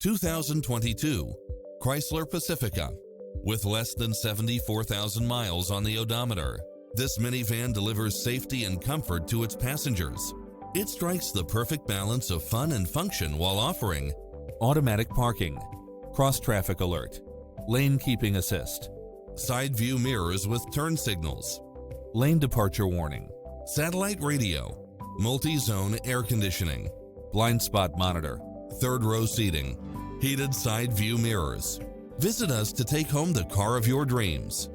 2022 Chrysler Pacifica. With less than 74,000 miles on the odometer, this minivan delivers safety and comfort to its passengers. It strikes the perfect balance of fun and function while offering automatic parking, cross-traffic alert, lane keeping assist, side view mirrors with turn signals, lane departure warning, satellite radio, multi-zone air conditioning, blind spot monitor, third row seating, heated side view mirrors. Visit us to take home the car of your dreams.